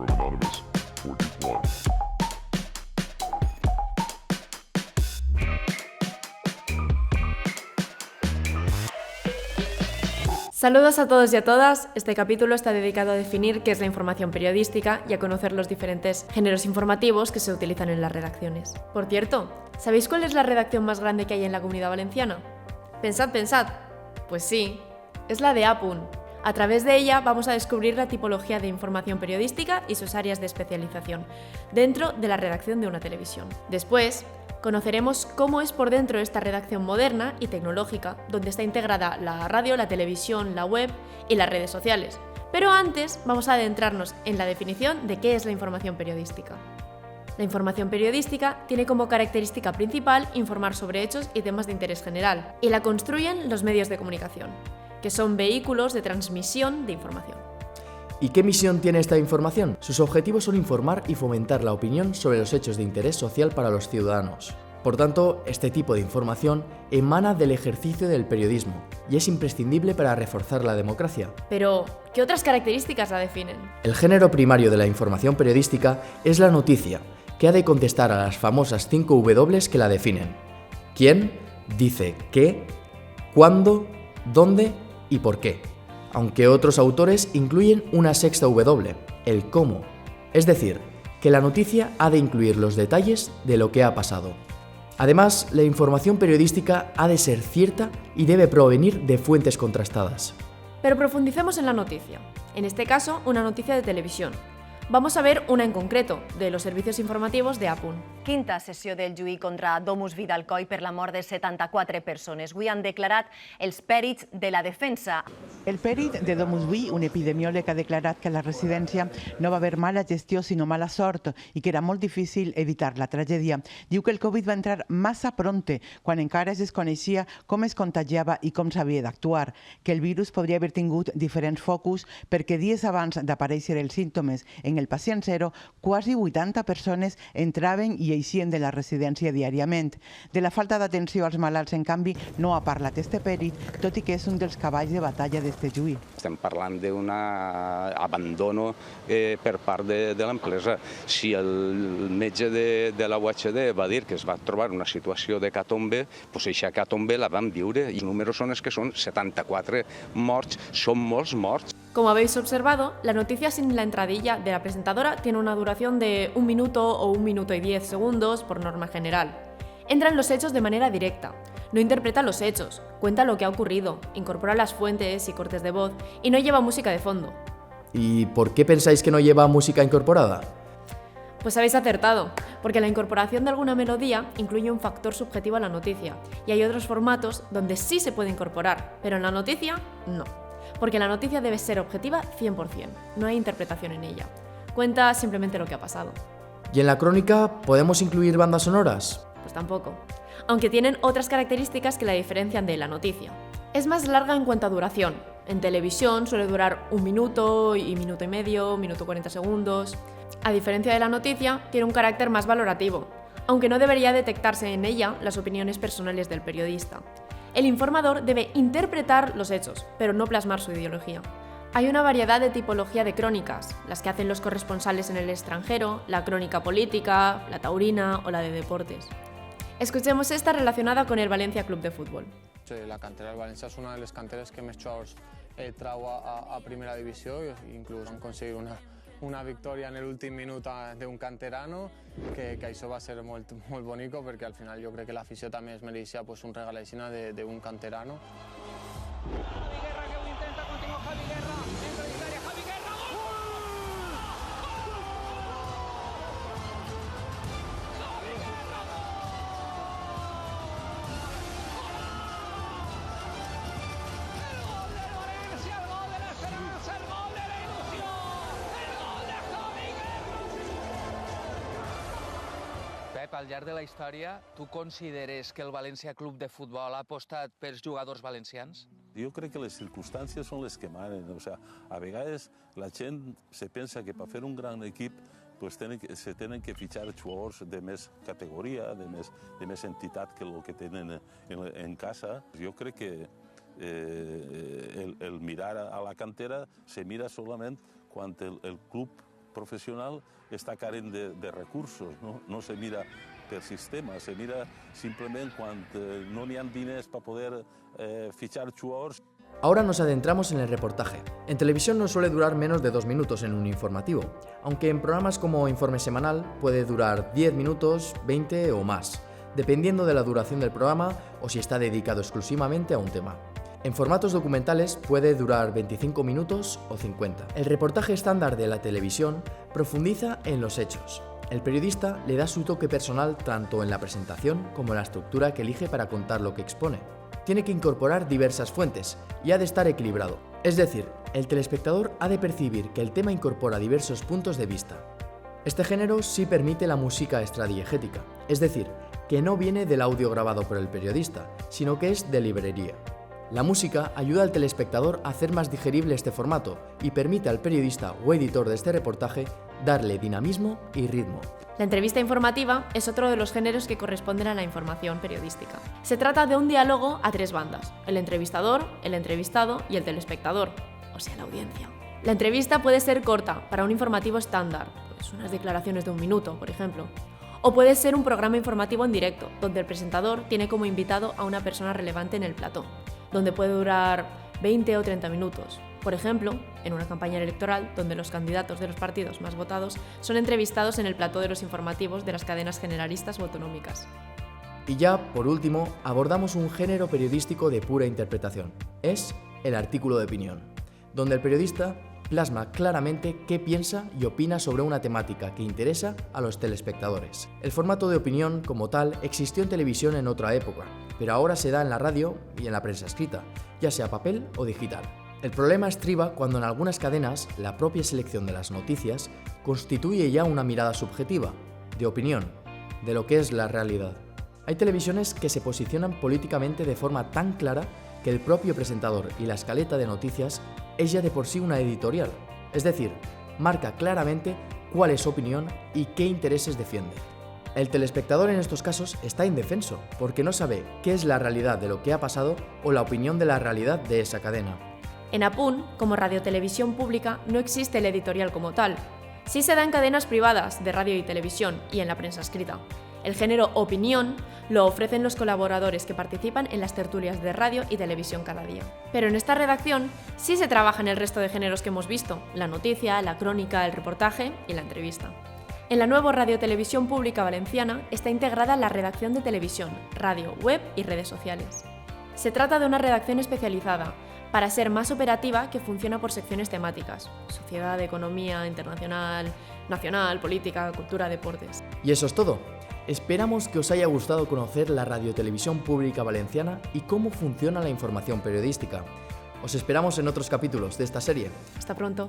from Anonymous 41. Saludos a todos y a todas. Este capítulo está dedicado a definir qué es la información periodística y a conocer los diferentes géneros informativos que se utilizan en las redacciones. Por cierto, ¿sabéis cuál es la redacción más grande que hay en la Comunidad Valenciana? Pensad. Pues sí, es la de APUN. A través de ella vamos a descubrir la tipología de información periodística y sus áreas de especialización dentro de la redacción de una televisión. Después, conoceremos cómo es por dentro esta redacción moderna y tecnológica, donde está integrada la radio, la televisión, la web y las redes sociales. Pero antes vamos a adentrarnos en la definición de qué es la información periodística. La información periodística tiene como característica principal informar sobre hechos y temas de interés general, y la construyen los medios de comunicación, que son vehículos de transmisión de información. ¿Y qué misión tiene esta información? Sus objetivos son informar y fomentar la opinión sobre los hechos de interés social para los ciudadanos. Por tanto, este tipo de información emana del ejercicio del periodismo y es imprescindible para reforzar la democracia. Pero, ¿qué otras características la definen? El género primario de la información periodística es la noticia, que ha de contestar a las famosas 5 W que la definen. ¿Quién? Dice qué, cuándo, dónde y por qué. Aunque otros autores incluyen una sexta W, el cómo. Es decir, que la noticia ha de incluir los detalles de lo que ha pasado. Además, la información periodística ha de ser cierta y debe provenir de fuentes contrastadas. Pero profundicemos en la noticia. En este caso, una noticia de televisión. Vamos a ver una en concreto, de los servicios informativos de APUN. Quinta sessió del juí contra Domus Vidalcoy per la mort de 74 persones. Avui han declarat els pèrits de la defensa. El pèrit de Domus Vi, un epidemiòleg, ha declarat que a la residència no va haver mala gestió sinó mala sort i que era molt difícil evitar la tragèdia. Diu que el Covid va entrar massa pronte, quan encara es desconeixia com es contagiava i com s'havia d'actuar, que el virus podria haver tingut diferents focus perquè dies abans d'aparèixer els símptomes en el pacient zero, quasi 80 persones entraven i eixien de la residència diàriament. De la falta d'atenció als malalts, en canvi, no ha parlat este pèrit, tot i que és un dels cavalls de batalla d'este juí. Estem parlant d'un abandono per part de l'empresa. Si el metge de la UHD va dir que es va trobar una situació d'hecatombe, doncs aquesta hecatombe la vam viure i els números són els que són, 74 morts, són molts morts. Como habéis observado, la noticia sin la entradilla de la presentadora tiene una duración de 1 minuto o 1 minuto y 10 segundos por norma general. Entra en los hechos de manera directa, no interpreta los hechos, cuenta lo que ha ocurrido, incorpora las fuentes y cortes de voz y no lleva música de fondo. ¿Y por qué pensáis que no lleva música incorporada? Pues habéis acertado, porque la incorporación de alguna melodía incluye un factor subjetivo a la noticia y hay otros formatos donde sí se puede incorporar, pero en la noticia no. Porque la noticia debe ser objetiva 100%, no hay interpretación en ella. Cuenta simplemente lo que ha pasado. ¿Y en la crónica podemos incluir bandas sonoras? Pues tampoco, aunque tienen otras características que la diferencian de la noticia. Es más larga en cuanto a duración. En televisión suele durar 1 minuto y minuto y medio, minuto 40 segundos. A diferencia de la noticia, tiene un carácter más valorativo, aunque no debería detectarse en ella las opiniones personales del periodista. El informador debe interpretar los hechos, pero no plasmar su ideología. Hay una variedad de tipología de crónicas, las que hacen los corresponsales en el extranjero, la crónica política, la taurina o la de deportes. Escuchemos esta relacionada con el Valencia Club de Fútbol. La cantera del València és una de les canteres que més jugadors trau a primera divisió, inclús han aconseguit una victòria en l'últim minut d'un canterano, que això va ser molt bonico, perquè al final jo crec que l'afició també es mereixia un regal així d'un canterano. Javi Guerra que ho intenta, continua Javi Guerra, entra en l'àrea Javi Guerra, gol! Javi Guerra, gol! El gol del València, el gol de l'esperança, el gol de la il·lusió, el gol de Javi Guerra! Pep, al llarg de la història, tu consideres que el València Club de Futbol ha apostat pels jugadors valencians? Jo crec que les circumstàncies són les que manen. O sea, a vegades la gent se pensa que per fer un gran equip pues se tenen que fitxar jugadors de més categoria, de més entitat que el que tenen en casa. Jo crec que el mirar a la cantera se mira solament quan el club professional està carent de recursos, no se mira per sistema, se mira simplement quan no n'hi ha diners per poder fitxar jugadors. Ahora nos adentramos en el reportaje. En televisión no suele durar menos de 2 minutos en un informativo, aunque en programas como Informe Semanal puede durar 10 minutos, 20 o más, dependiendo de la duración del programa o si está dedicado exclusivamente a un tema. En formatos documentales puede durar 25 minutos o 50. El reportaje estándar de la televisión profundiza en los hechos. El periodista le da su toque personal tanto en la presentación como en la estructura que elige para contar lo que expone. Tiene que incorporar diversas fuentes y ha de estar equilibrado. Es decir, el telespectador ha de percibir que el tema incorpora diversos puntos de vista. Este género sí permite la música extradiegética, es decir, que no viene del audio grabado por el periodista, sino que es de librería. La música ayuda al telespectador a hacer más digerible este formato y permite al periodista o editor de este reportaje darle dinamismo y ritmo. La entrevista informativa es otro de los géneros que corresponden a la información periodística. Se trata de un diálogo a 3 bandas: el entrevistador, el entrevistado y el telespectador, o sea, la audiencia. La entrevista puede ser corta, para un informativo estándar, pues unas declaraciones de 1 minuto, por ejemplo. O puede ser un programa informativo en directo, donde el presentador tiene como invitado a una persona relevante en el plató, donde puede durar 20 o 30 minutos. Por ejemplo, en una campaña electoral donde los candidatos de los partidos más votados son entrevistados en el plató de los informativos de las cadenas generalistas o autonómicas. Y ya, por último, abordamos un género periodístico de pura interpretación. Es el artículo de opinión, donde el periodista plasma claramente qué piensa y opina sobre una temática que interesa a los telespectadores. El formato de opinión, como tal, existió en televisión en otra época, pero ahora se da en la radio y en la prensa escrita, ya sea papel o digital. El problema estriba cuando en algunas cadenas la propia selección de las noticias constituye ya una mirada subjetiva, de opinión, de lo que es la realidad. Hay televisiones que se posicionan políticamente de forma tan clara que el propio presentador y la escaleta de noticias es ya de por sí una editorial, es decir, marca claramente cuál es su opinión y qué intereses defiende. El telespectador en estos casos está indefenso, porque no sabe qué es la realidad de lo que ha pasado o la opinión de la realidad de esa cadena. En APUN, como radiotelevisión pública, no existe el editorial como tal. Sí se da en cadenas privadas de radio y televisión y en la prensa escrita. El género opinión lo ofrecen los colaboradores que participan en las tertulias de radio y televisión cada día. Pero en esta redacción sí se trabaja en el resto de géneros que hemos visto: la noticia, la crónica, el reportaje y la entrevista. En la nueva Radiotelevisión Pública Valenciana está integrada la redacción de televisión, radio, web y redes sociales. Se trata de una redacción especializada, para ser más operativa, que funciona por secciones temáticas: sociedad, economía, internacional, nacional, política, cultura, deportes. Y eso es todo. Esperamos que os haya gustado conocer la Radiotelevisión Pública Valenciana y cómo funciona la información periodística. Os esperamos en otros capítulos de esta serie. Hasta pronto.